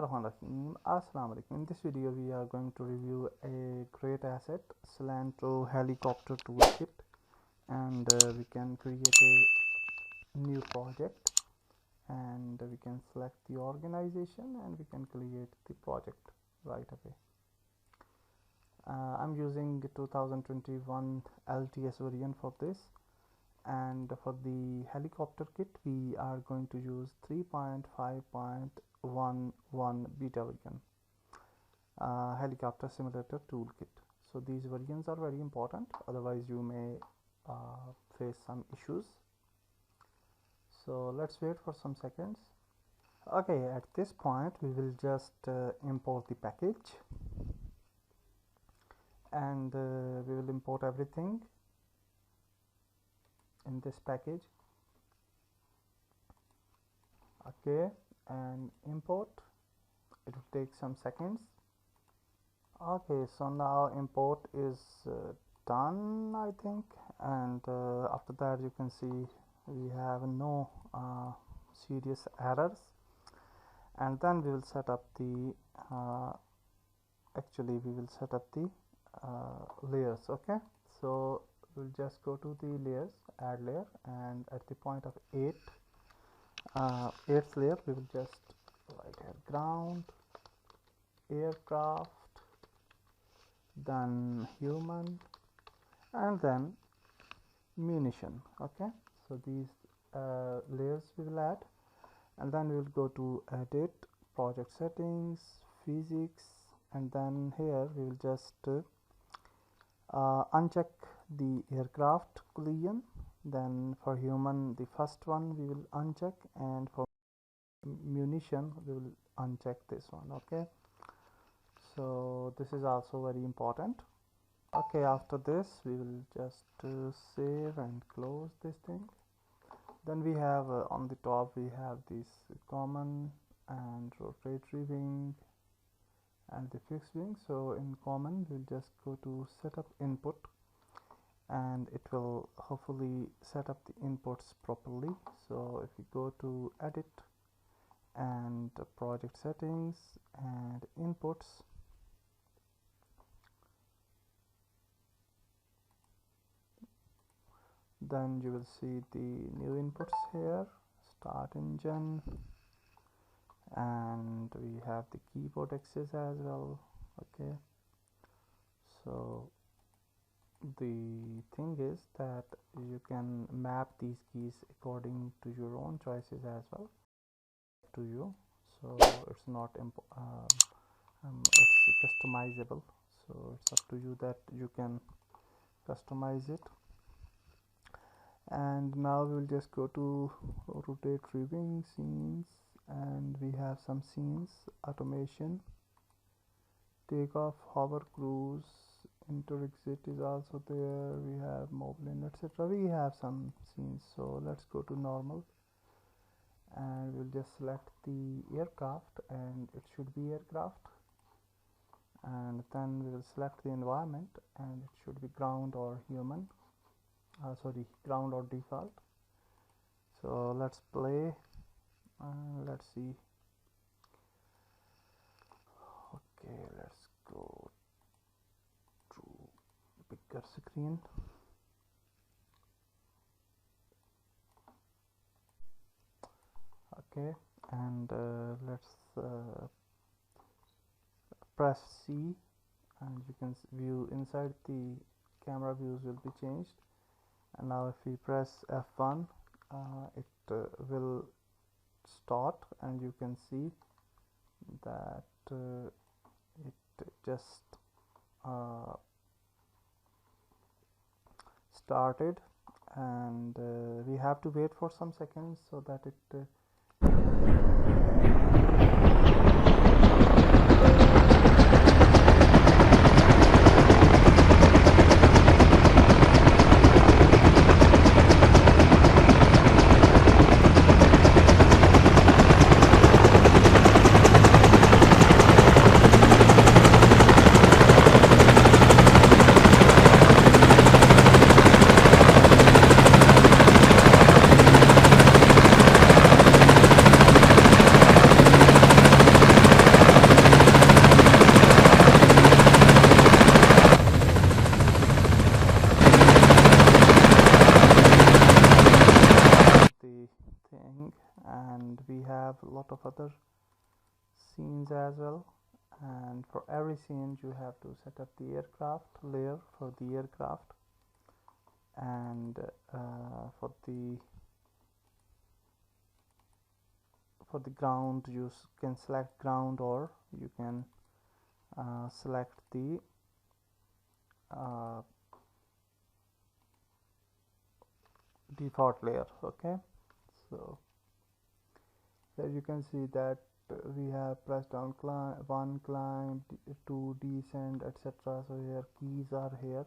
Bismillahirrahmanirrahim. Assalamu alaikum. In this video we are going to review a great asset, Silantro helicopter toolkit, and we can create a new project and we can select the organization and we can create the project right away. I'm using 2021 LTS version for this, and for the helicopter kit we are going to use 3.5.11 beta version helicopter simulator toolkit. So these versions are very important, otherwise you may face some issues. So let's wait for some seconds. Okay, at this point we will just import the package, and we will import everything in this package. Okay, and import, it will take some seconds. Okay, so now import is done, I think, and after that you can see we have no serious errors. And then we will set up the actually we will set up the layers. Okay, so we'll just go to the layers, add layer, and at the point of 8th layer we will just write here ground, aircraft, then human, and then munition. Okay, so these layers we will add, and then we will go to edit, project settings, physics, and then here we will just uncheck the aircraft collision. Then for human, the first one we will uncheck, and for munition we will uncheck this one. Okay, so this is also very important. Okay, after this we will just save and close this thing. Then we have on the top we have this common and rotatory wing and the fixed wing. So in common we'll just go to setup input, and it will hopefully set up the inputs properly. So if we go to edit and project settings and inputs, then you will see the new inputs here, start engine, and we have the keyboard access as well. Okay, so the thing is that you can map these keys according to your own choices as well to you, so it's not it's customizable, so it's up to you that you can customize it. And now we will just go to rotatory wing scenes, and we have some scenes, automation, takeoff, hover, cruise, enter exit is also there, we have mobile in, etc. We have some scenes. So let's go to normal, and we'll just select the aircraft, and it should be aircraft, and then we will select the environment, and it should be ground or human, ground or default. So let's play and let's see. Okay, let's go to bigger screen. Okay, and let's press C, and you can view inside the camera views will be changed. And now if we press F1, it will start, and you can see that it just started, and we have to wait for some seconds so that it have a lot of other scenes as well, and for every scene you have to set up the aircraft layer for the aircraft, and for the ground you can select ground, or you can select the default layer. Okay, so here you can see that we have press down one climb, two descend, etc. So here keys are here,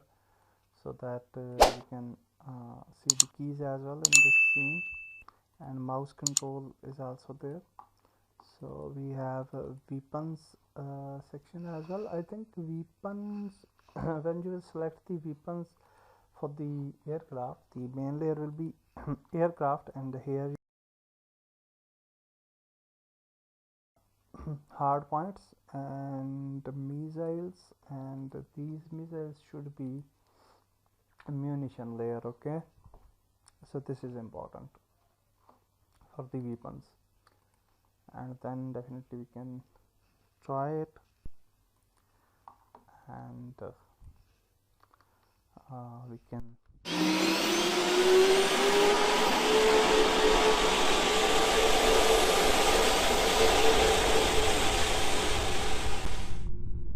so that you can see the keys as well in this scene, and mouse control is also there. So we have weapons section as well. I think weapons when you will select the weapons for the aircraft, the main layer will be aircraft, and here hard points and missiles, and these missiles should be munition layer. Okay, so this is important for the weapons, and then definitely we can try it, and we can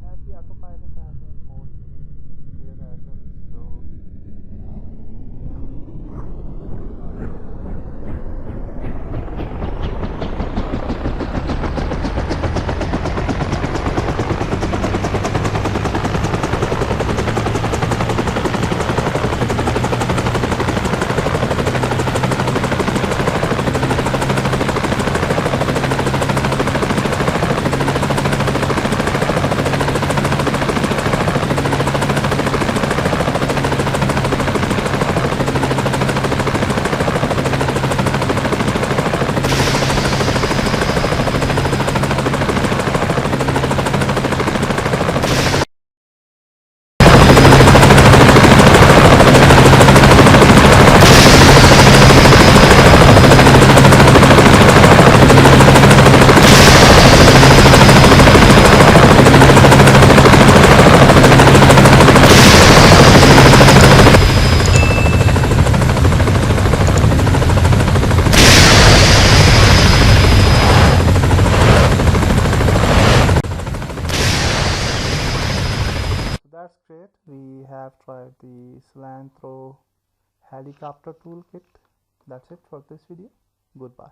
have the autopilot as well mode there as well. So that's great. We have tried the Silantro helicopter toolkit. That's it for this video. Goodbye.